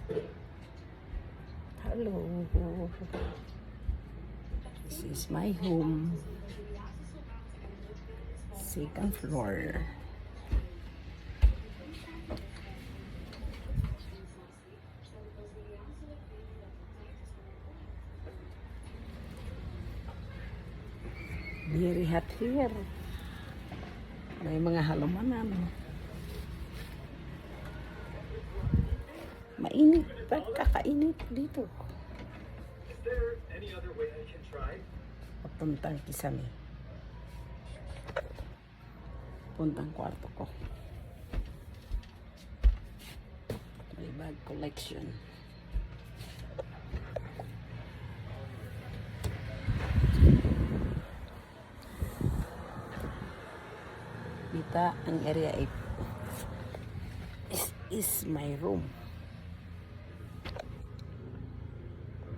Hello. This is my home. Second floor. Very hot here. May mga halamanan. Mainit. Pagkakainit dito. Papuntang Kisame. Puntang kwarto ko. May bag collection. Kita ang area 8. This is my room.